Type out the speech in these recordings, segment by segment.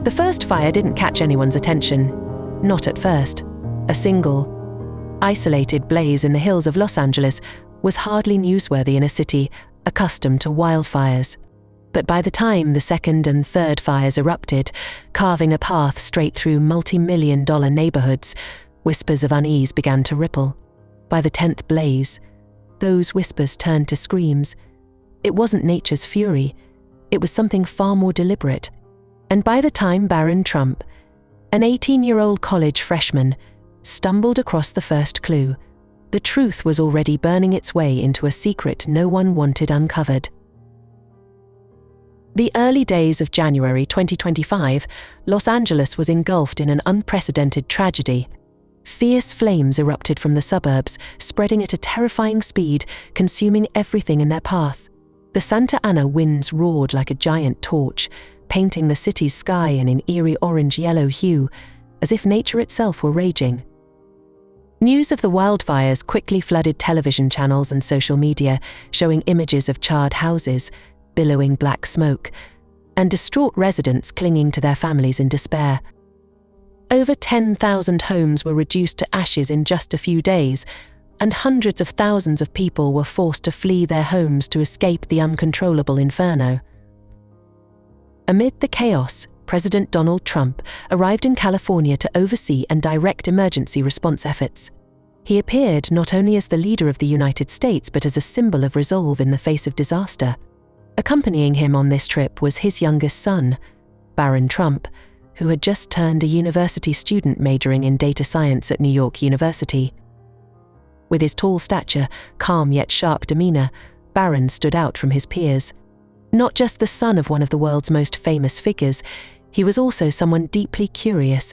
The first fire didn't catch anyone's attention. Not at first. A single, isolated blaze in the hills of Los Angeles was hardly newsworthy in a city accustomed to wildfires. But by the time the second and third fires erupted, carving a path straight through multi-million-dollar neighborhoods, whispers of unease began to ripple. By the 10th blaze, those whispers turned to screams. It wasn't nature's fury, it was something far more deliberate. And by the time Barron Trump, an 18-year-old college freshman, stumbled across the first clue, the truth was already burning its way into a secret no one wanted uncovered. The early days of January 2025, Los Angeles was engulfed in an unprecedented tragedy. Fierce flames erupted from the suburbs, spreading at a terrifying speed, consuming everything in their path. The Santa Ana winds roared like a giant torch, painting the city's sky in an eerie orange-yellow hue, as if nature itself were raging. News of the wildfires quickly flooded television channels and social media, showing images of charred houses, billowing black smoke, and distraught residents clinging to their families in despair. Over 10,000 homes were reduced to ashes in just a few days, and hundreds of thousands of people were forced to flee their homes to escape the uncontrollable Inferno. Amid the chaos, President Donald Trump arrived in California to oversee and direct emergency response efforts. He appeared not only as the leader of the United States but as a symbol of resolve in the face of disaster. Accompanying him on this trip was his youngest son, Barron Trump, who had just turned a university student majoring in data science at New York University. With his tall stature, calm yet sharp demeanor, Barron stood out from his peers. Not just the son of one of the world's most famous figures, he was also someone deeply curious,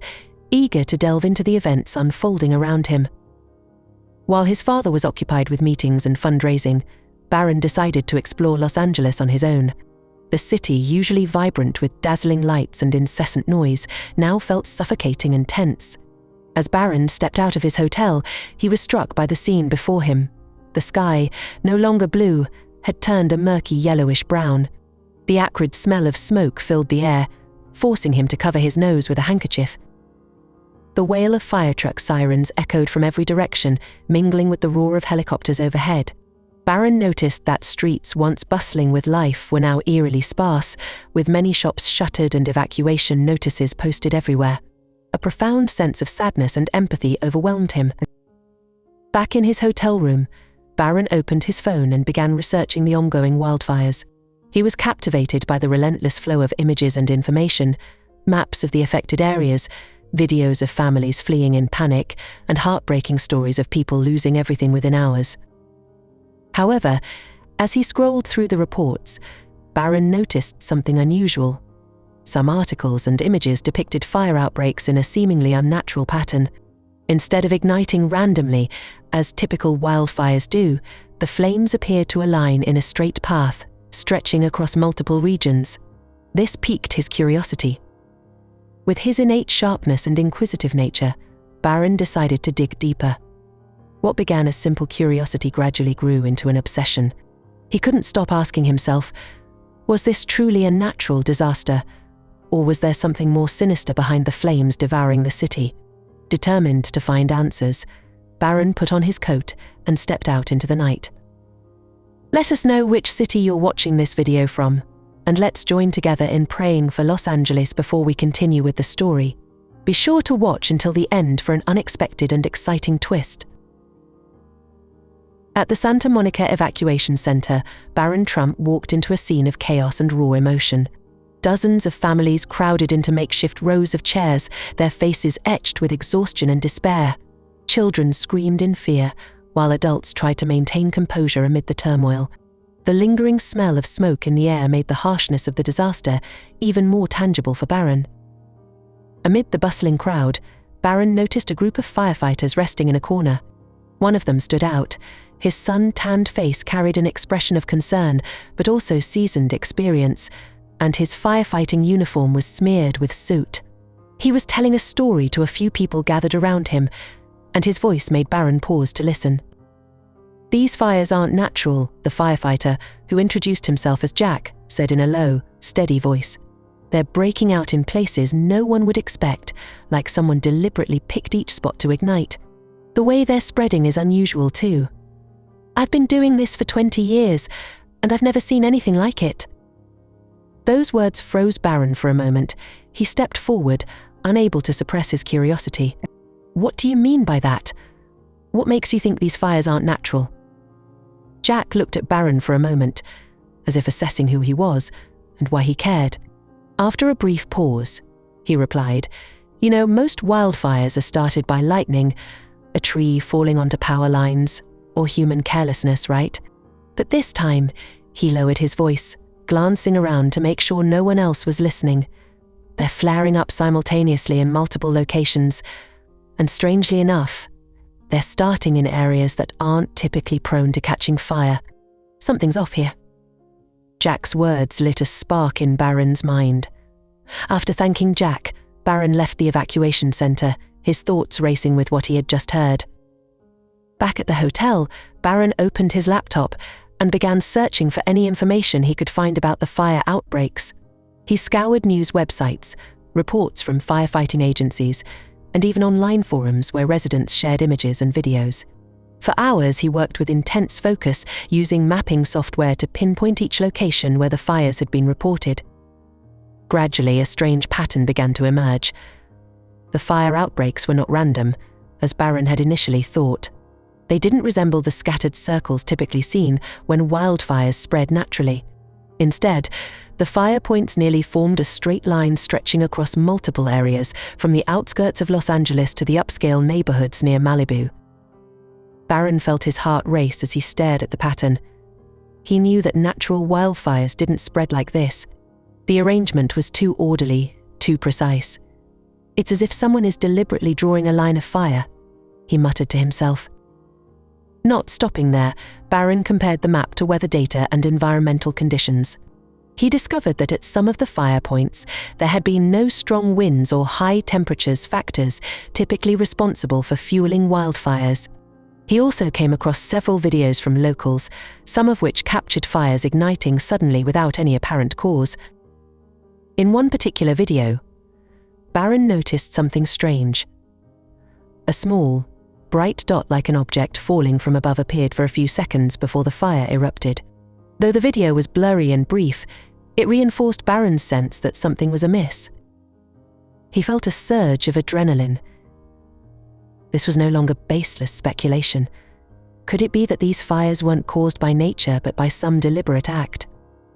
eager to delve into the events unfolding around him. While his father was occupied with meetings and fundraising, Barron decided to explore Los Angeles on his own. The city, usually vibrant with dazzling lights and incessant noise, now felt suffocating and tense. As Barron stepped out of his hotel, he was struck by the scene before him. The sky, no longer blue, had turned a murky yellowish brown. The acrid smell of smoke filled the air, forcing him to cover his nose with a handkerchief. The wail of fire truck sirens echoed from every direction, mingling with the roar of helicopters overhead. Barron noticed that streets once bustling with life were now eerily sparse, with many shops shuttered and evacuation notices posted everywhere. A profound sense of sadness and empathy overwhelmed him. Back in his hotel room, Barron opened his phone and began researching the ongoing wildfires. He was captivated by the relentless flow of images and information, maps of the affected areas, videos of families fleeing in panic, and heartbreaking stories of people losing everything within hours. However, as he scrolled through the reports, Barron noticed something unusual. Some articles and images depicted fire outbreaks in a seemingly unnatural pattern. Instead of igniting randomly, as typical wildfires do, the flames appeared to align in a straight path, stretching across multiple regions. This piqued his curiosity. With his innate sharpness and inquisitive nature, Barron decided to dig deeper. What began as simple curiosity gradually grew into an obsession. He couldn't stop asking himself, was this truly a natural disaster, or was there something more sinister behind the flames devouring the city? Determined to find answers, Barron put on his coat and stepped out into the night. Let us know which city you're watching this video from, and let's join together in praying for Los Angeles before we continue with the story. Be sure to watch until the end for an unexpected and exciting twist. At the Santa Monica Evacuation Center, Barron Trump walked into a scene of chaos and raw emotion. Dozens of families crowded into makeshift rows of chairs, their faces etched with exhaustion and despair. Children screamed in fear, while adults tried to maintain composure amid the turmoil. The lingering smell of smoke in the air made the harshness of the disaster even more tangible for Barron. Amid the bustling crowd, Barron noticed a group of firefighters resting in a corner. One of them stood out. His sun-tanned face carried an expression of concern, but also seasoned experience, and his firefighting uniform was smeared with soot. He was telling a story to a few people gathered around him, and his voice made Barron pause to listen. "These fires aren't natural," the firefighter, who introduced himself as Jack, said in a low, steady voice. They're breaking out in places no one would expect, like someone deliberately picked each spot to ignite. The way they're spreading is unusual too. I've been doing this for 20 years, and I've never seen anything like it. Those words froze Barron for a moment. He stepped forward, unable to suppress his curiosity. What do you mean by that? What makes you think these fires aren't natural? Jack looked at Barron for a moment, as if assessing who he was and why he cared. After a brief pause, he replied, "You know, most wildfires are started by lightning, a tree falling onto power lines, or human carelessness, right? But this time," he lowered his voice, glancing around to make sure no one else was listening, "they're flaring up simultaneously in multiple locations, and strangely enough, they're starting in areas that aren't typically prone to catching fire. Something's off here." Jack's words lit a spark in Barron's mind. After thanking Jack, Barron left the evacuation center, his thoughts racing with what he had just heard. Back at the hotel, Barron opened his laptop and began searching for any information he could find about the fire outbreaks. He scoured news websites, reports from firefighting agencies, and even online forums where residents shared images and videos. For hours, he worked with intense focus, using mapping software to pinpoint each location where the fires had been reported. Gradually, a strange pattern began to emerge. The fire outbreaks were not random, as Barron had initially thought. They didn't resemble the scattered circles typically seen when wildfires spread naturally. Instead, the fire points nearly formed a straight line stretching across multiple areas, from the outskirts of Los Angeles to the upscale neighborhoods near Malibu. Barron felt his heart race as he stared at the pattern. He knew that natural wildfires didn't spread like this. The arrangement was too orderly, too precise. "It's as if someone is deliberately drawing a line of fire," he muttered to himself. Not stopping there, Barron compared the map to weather data and environmental conditions. He discovered that at some of the fire points, there had been no strong winds or high temperatures factors typically responsible for fueling wildfires. He also came across several videos from locals, some of which captured fires igniting suddenly without any apparent cause. In one particular video, Barron noticed something strange. A small, bright dot like an object falling from above appeared for a few seconds before the fire erupted. Though the video was blurry and brief, it reinforced Barron's sense that something was amiss. He felt a surge of adrenaline. This was no longer baseless speculation. Could it be that these fires weren't caused by nature but by some deliberate act?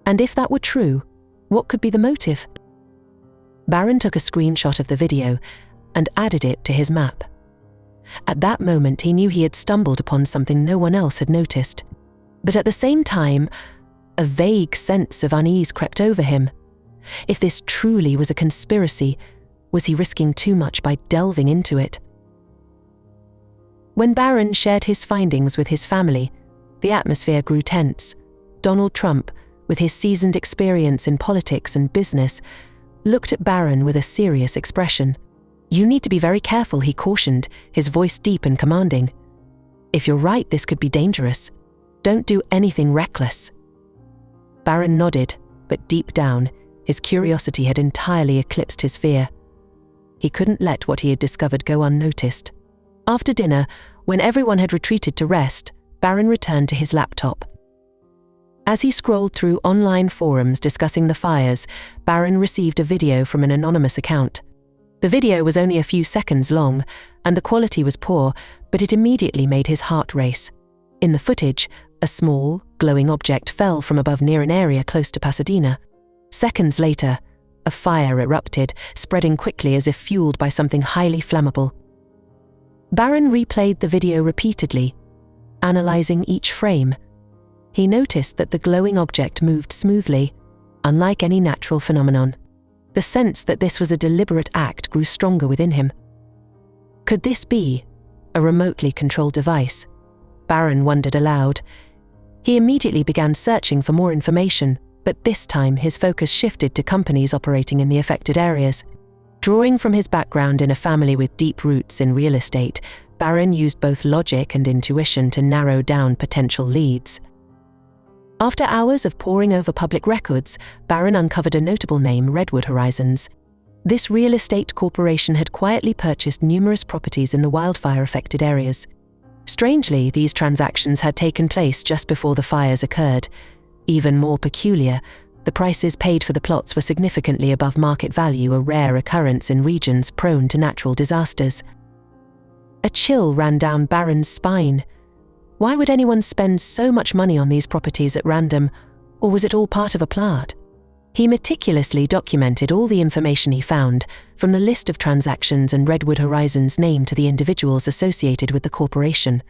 And if that were true, what could be the motive? Barron took a screenshot of the video and added it to his map. At that moment, he knew he had stumbled upon something no one else had noticed. But at the same time, a vague sense of unease crept over him. If this truly was a conspiracy, was he risking too much by delving into it? When Barron shared his findings with his family, the atmosphere grew tense. Donald Trump, with his seasoned experience in politics and business, looked at Barron with a serious expression. "You need to be very careful," he cautioned, his voice deep and commanding. "If you're right, this could be dangerous. Don't do anything reckless." Barron nodded, but deep down, his curiosity had entirely eclipsed his fear. He couldn't let what he had discovered go unnoticed. After dinner, when everyone had retreated to rest, Barron returned to his laptop. As he scrolled through online forums discussing the fires, Barron received a video from an anonymous account. The video was only a few seconds long, and the quality was poor, but it immediately made his heart race. In the footage, a small, glowing object fell from above near an area close to Pasadena. Seconds later, a fire erupted, spreading quickly as if fueled by something highly flammable. Barron replayed the video repeatedly, analyzing each frame. He noticed that the glowing object moved smoothly, unlike any natural phenomenon. The sense that this was a deliberate act grew stronger within him. Could this be a remotely controlled device? Barron wondered aloud. He immediately began searching for more information, but this time his focus shifted to companies operating in the affected areas. Drawing from his background in a family with deep roots in real estate, Barron used both logic and intuition to narrow down potential leads. After hours of poring over public records, Barron uncovered a notable name: Redwood Horizons. This real estate corporation had quietly purchased numerous properties in the wildfire-affected areas. Strangely, these transactions had taken place just before the fires occurred. Even more peculiar, the prices paid for the plots were significantly above market value, a rare occurrence in regions prone to natural disasters. A chill ran down Barron's spine. Why would anyone spend so much money on these properties at random, or was it all part of a plot? He meticulously documented all the information he found, from the list of transactions and Redwood Horizons' name to the individuals associated with the corporation.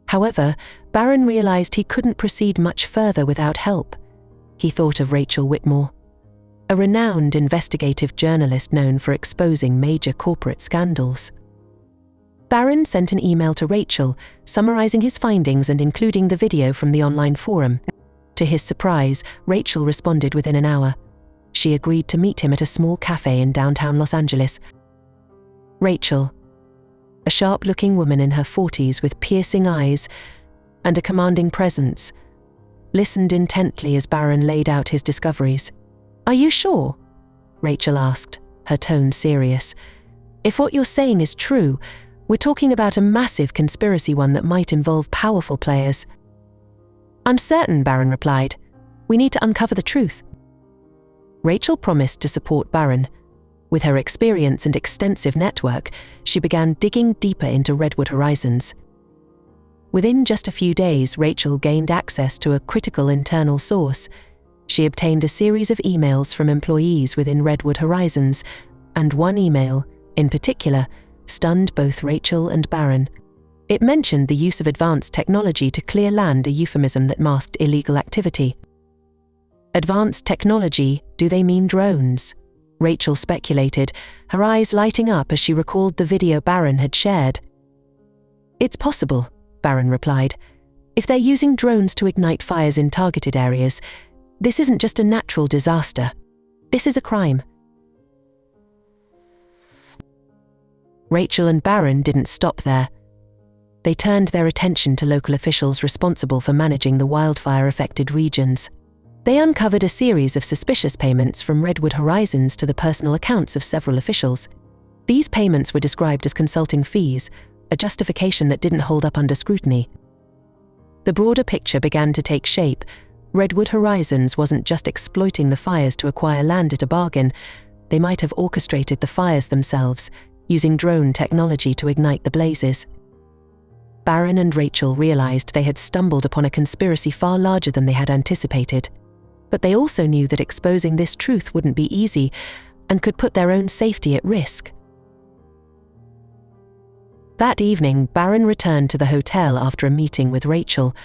However, Barron realized he couldn't proceed much further without help. He thought of Rachel Whitmore, a renowned investigative journalist known for exposing major corporate scandals. Barron sent an email to Rachel, summarizing his findings and including the video from the online forum. To his surprise, Rachel responded within an hour. She agreed to meet him at a small cafe in downtown Los Angeles. Rachel, a sharp-looking woman in her 40s with piercing eyes and a commanding presence, listened intently as Barron laid out his discoveries. "Are you sure?" Rachel asked, her tone serious. "If what you're saying is true, we're talking about a massive conspiracy, one that might involve powerful players." "I'm certain," Barron replied. "We need to uncover the truth." Rachel promised to support Barron. With her experience and extensive network, she began digging deeper into Redwood Horizons. Within just a few days, Rachel gained access to a critical internal source. She obtained a series of emails from employees within Redwood Horizons, and one email, in particular, stunned both Rachel and Barron. It mentioned the use of advanced technology to clear land, a euphemism that masked illegal activity. Advanced technology, do they mean drones? Rachel speculated, her eyes lighting up as she recalled the video Barron had shared. "It's possible," Barron replied. "If they're using drones to ignite fires in targeted areas, this isn't just a natural disaster. This is a crime." Rachel and Barron didn't stop there. They turned their attention to local officials responsible for managing the wildfire-affected regions. They uncovered a series of suspicious payments from Redwood Horizons to the personal accounts of several officials. These payments were described as consulting fees, a justification that didn't hold up under scrutiny. The broader picture began to take shape. Redwood Horizons wasn't just exploiting the fires to acquire land at a bargain. They might have orchestrated the fires themselves, using drone technology to ignite the blazes. Barron and Rachel realized they had stumbled upon a conspiracy far larger than they had anticipated. But they also knew that exposing this truth wouldn't be easy and could put their own safety at risk. That evening, Barron returned to the hotel after a meeting with Rachel.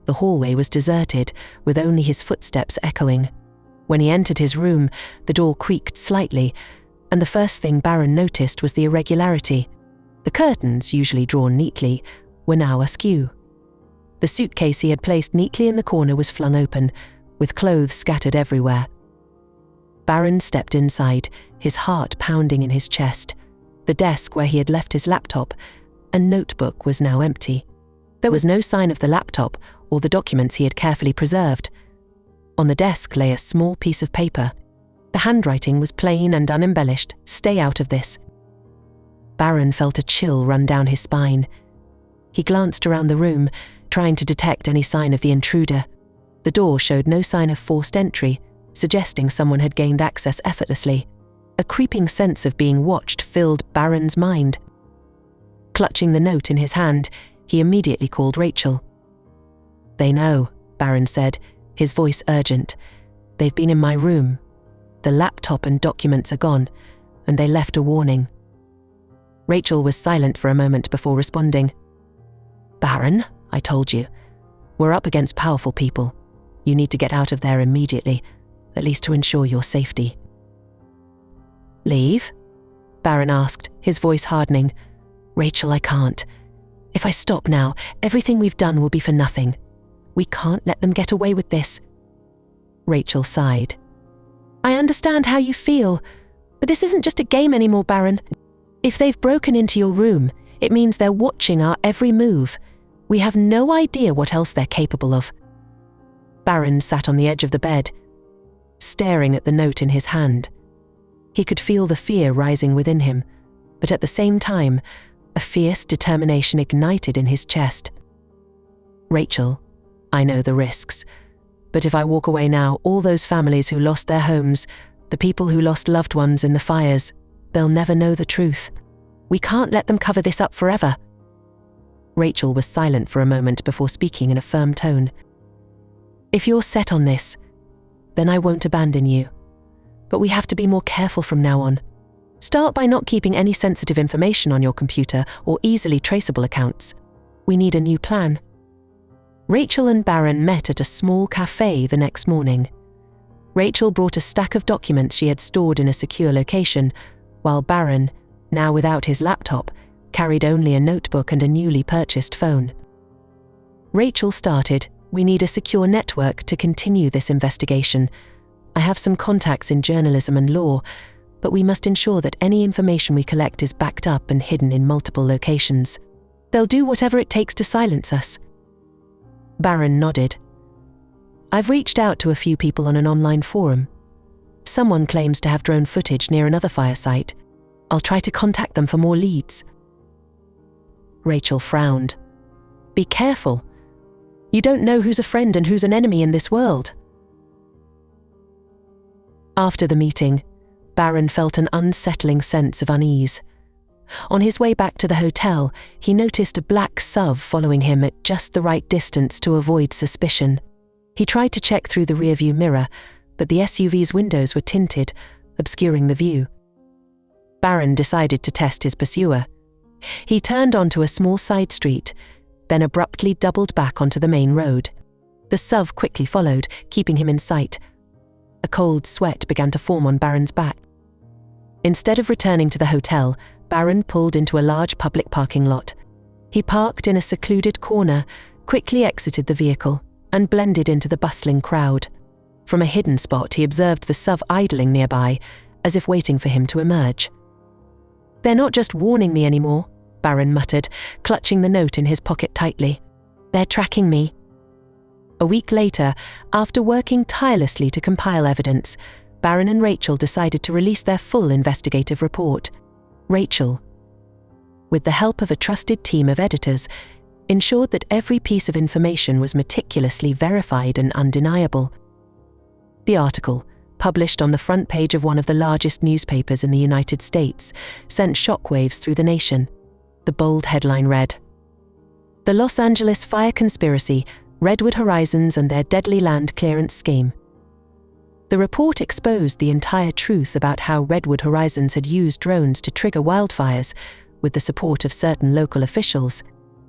The hallway was deserted, with only his footsteps echoing. When he entered his room, the door creaked slightly, and the first thing Barron noticed was the irregularity. The curtains, usually drawn neatly, were now askew. The suitcase he had placed neatly in the corner was flung open, with clothes scattered everywhere. Barron stepped inside, his heart pounding in his chest. The desk where he had left his laptop and notebook was now empty. There was no sign of the laptop or the documents he had carefully preserved. On the desk lay a small piece of paper. The handwriting was plain and unembellished. "Stay out of this." Barron felt a chill run down his spine. He glanced around the room, trying to detect any sign of the intruder. The door showed no sign of forced entry, suggesting someone had gained access effortlessly. A creeping sense of being watched filled Barron's mind. Clutching the note in his hand, he immediately called Rachel. "They know," Barron said, his voice urgent. "They've been in my room. The laptop and documents are gone, and they left a warning." Rachel was silent for a moment before responding. "Barron, I told you. We're up against powerful people. You need to get out of there immediately, at least to ensure your safety." "Leave?" Barron asked, his voice hardening. "Rachel, I can't. If I stop now, everything we've done will be for nothing. We can't let them get away with this." Rachel sighed. "I understand how you feel, but this isn't just a game anymore, Barron. If they've broken into your room, it means they're watching our every move. We have no idea what else they're capable of." Barron sat on the edge of the bed, staring at the note in his hand. He could feel the fear rising within him, but at the same time, a fierce determination ignited in his chest. "Rachel, I know the risks, but if I walk away now, all those families who lost their homes, the people who lost loved ones in the fires, they'll never know the truth. We can't let them cover this up forever." Rachel was silent for a moment before speaking in a firm tone. "If you're set on this, then I won't abandon you. But we have to be more careful from now on. Start by not keeping any sensitive information on your computer or easily traceable accounts. We need a new plan." Rachel and Barron met at a small cafe the next morning. Rachel brought a stack of documents she had stored in a secure location, while Barron, now without his laptop, carried only a notebook and a newly purchased phone. Rachel started, "We need a secure network to continue this investigation. I have some contacts in journalism and law, but we must ensure that any information we collect is backed up and hidden in multiple locations. They'll do whatever it takes to silence us." Barron nodded. "I've reached out to a few people on an online forum. Someone claims to have drone footage near another fire site. I'll try to contact them for more leads." Rachel frowned. "Be careful. You don't know who's a friend and who's an enemy in this world." After the meeting, Barron felt an unsettling sense of unease. On his way back to the hotel, he noticed a black SUV following him at just the right distance to avoid suspicion. He tried to check through the rearview mirror, but the SUV's windows were tinted, obscuring the view. Barron decided to test his pursuer. He turned onto a small side street, then abruptly doubled back onto the main road. The SUV quickly followed, keeping him in sight. A cold sweat began to form on Barron's back. Instead of returning to the hotel, Barron pulled into a large public parking lot. He parked in a secluded corner, quickly exited the vehicle, and blended into the bustling crowd. From a hidden spot, he observed the SUV idling nearby, as if waiting for him to emerge. "They're not just warning me anymore," Barron muttered, clutching the note in his pocket tightly. "They're tracking me." A week later, after working tirelessly to compile evidence, Barron and Rachel decided to release their full investigative report. Rachel, with the help of a trusted team of editors, ensured that every piece of information was meticulously verified and undeniable. The article, published on the front page of one of the largest newspapers in the United States, sent shockwaves through the nation. The bold headline read, "The Los Angeles Fire Conspiracy, Redwood Horizons and Their Deadly Land Clearance Scheme." The report exposed the entire truth about how Redwood Horizons had used drones to trigger wildfires, with the support of certain local officials.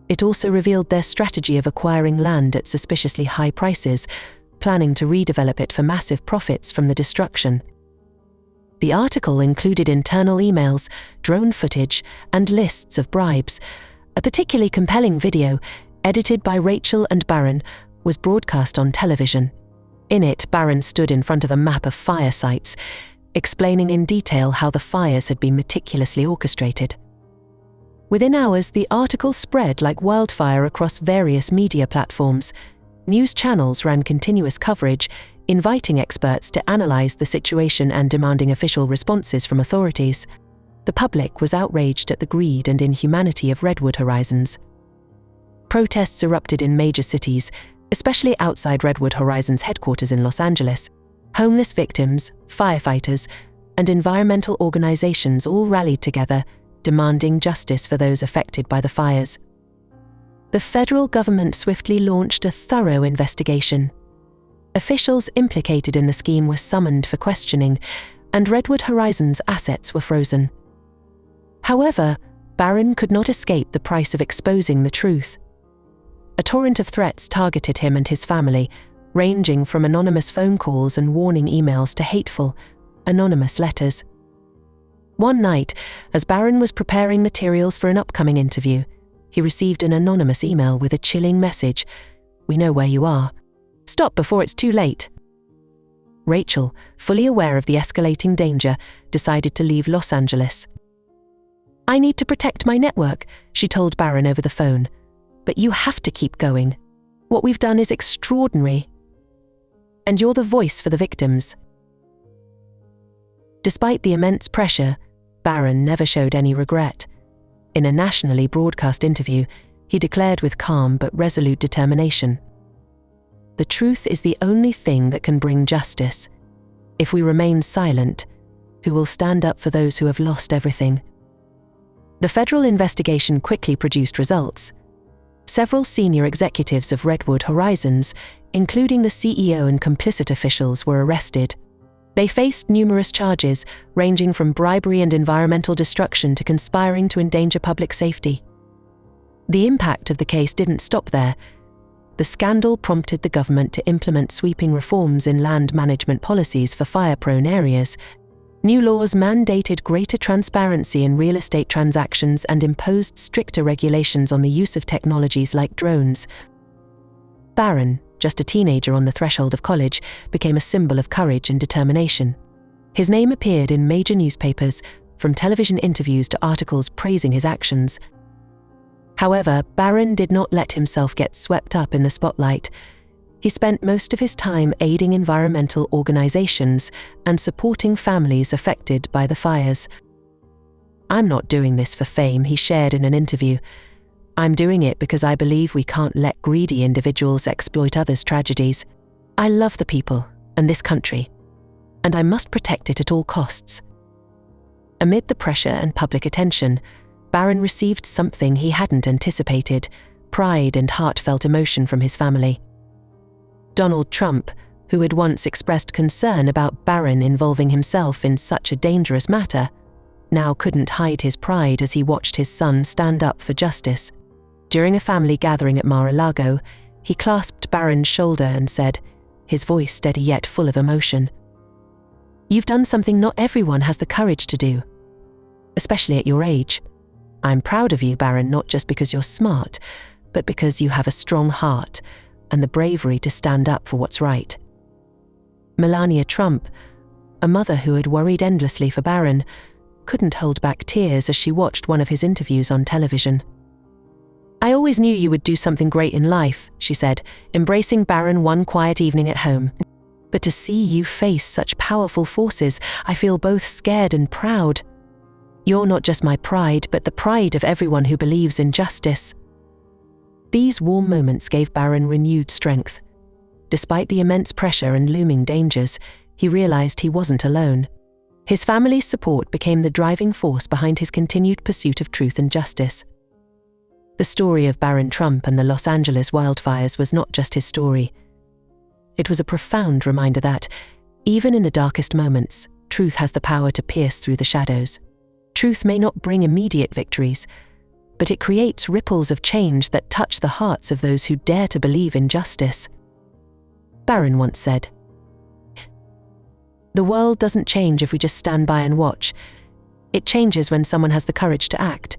It also revealed their strategy of acquiring land at suspiciously high prices, planning to redevelop it for massive profits from the destruction. The article included internal emails, drone footage, and lists of bribes. A particularly compelling video, edited by Rachel and Barron, was broadcast on television. In it, Barron stood in front of a map of fire sites, explaining in detail how the fires had been meticulously orchestrated. Within hours, the article spread like wildfire across various media platforms. News channels ran continuous coverage, inviting experts to analyze the situation and demanding official responses from authorities. The public was outraged at the greed and inhumanity of Redwood Horizons. Protests erupted in major cities, especially outside Redwood Horizons headquarters in Los Angeles. Homeless victims, firefighters, and environmental organizations all rallied together, demanding justice for those affected by the fires. The federal government swiftly launched a thorough investigation. Officials implicated in the scheme were summoned for questioning, and Redwood Horizons assets were frozen. However, Barron could not escape the price of exposing the truth. A torrent of threats targeted him and his family, ranging from anonymous phone calls and warning emails to hateful, anonymous letters. One night, as Barron was preparing materials for an upcoming interview, he received an anonymous email with a chilling message, "We know where you are. Stop before it's too late." Rachel, fully aware of the escalating danger, decided to leave Los Angeles. "I need to protect my network," she told Barron over the phone. "But you have to keep going. What we've done is extraordinary." and you're the voice for the victims." Despite the immense pressure, Barron never showed any regret. In a nationally broadcast interview, he declared with calm but resolute determination, "The truth is the only thing that can bring justice. If we remain silent, who will stand up for those who have lost everything?" The federal investigation quickly produced results. Several senior executives of Redwood Horizons, including the CEO and complicit officials, were arrested. They faced numerous charges, ranging from bribery and environmental destruction to conspiring to endanger public safety. The impact of the case didn't stop there. The scandal prompted the government to implement sweeping reforms in land management policies for fire-prone areas. New laws mandated greater transparency in real estate transactions and imposed stricter regulations on the use of technologies like drones. Barron, just a teenager on the threshold of college, became a symbol of courage and determination. His name appeared in major newspapers, from television interviews to articles praising his actions. However, Barron did not let himself get swept up in the spotlight. He spent most of his time aiding environmental organizations and supporting families affected by the fires. "I'm not doing this for fame," he shared in an interview. "I'm doing it because I believe we can't let greedy individuals exploit others' tragedies. I love the people and this country, and I must protect it at all costs." Amid the pressure and public attention, Barron received something he hadn't anticipated: pride and heartfelt emotion from his family. Donald Trump, who had once expressed concern about Barron involving himself in such a dangerous matter, now couldn't hide his pride as he watched his son stand up for justice. During a family gathering at Mar-a-Lago, he clasped Barron's shoulder and said, his voice steady yet full of emotion, "You've done something not everyone has the courage to do, especially at your age. I'm proud of you, Barron, not just because you're smart, but because you have a strong heart and the bravery to stand up for what's right." Melania Trump, a mother who had worried endlessly for Barron, couldn't hold back tears as she watched one of his interviews on television. "I always knew you would do something great in life," she said, embracing Barron one quiet evening at home. "But to see you face such powerful forces, I feel both scared and proud. You're not just my pride, but the pride of everyone who believes in justice." These warm moments gave Barron renewed strength. Despite the immense pressure and looming dangers, he realized he wasn't alone. His family's support became the driving force behind his continued pursuit of truth and justice. The story of Barron Trump and the Los Angeles wildfires was not just his story. It was a profound reminder that, even in the darkest moments, truth has the power to pierce through the shadows. Truth may not bring immediate victories, but it creates ripples of change that touch the hearts of those who dare to believe in justice. Barron once said, "The world doesn't change if we just stand by and watch. It changes when someone has the courage to act."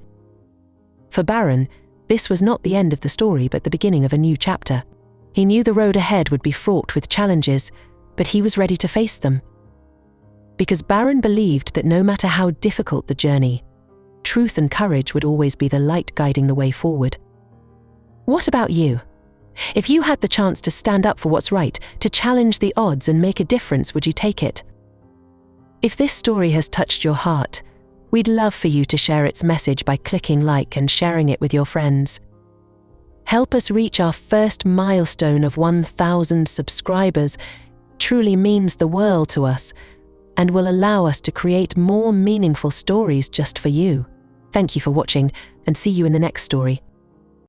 For Barron, this was not the end of the story, but the beginning of a new chapter. He knew the road ahead would be fraught with challenges, but he was ready to face them. Because Barron believed that no matter how difficult the journey, truth and courage would always be the light guiding the way forward. What about you? If you had the chance to stand up for what's right, to challenge the odds and make a difference, would you take it? If this story has touched your heart, we'd love for you to share its message by clicking like and sharing it with your friends. Help us reach our first milestone of 1,000 subscribers. It truly means the world to us, and will allow us to create more meaningful stories just for you. Thank you for watching, and see you in the next story.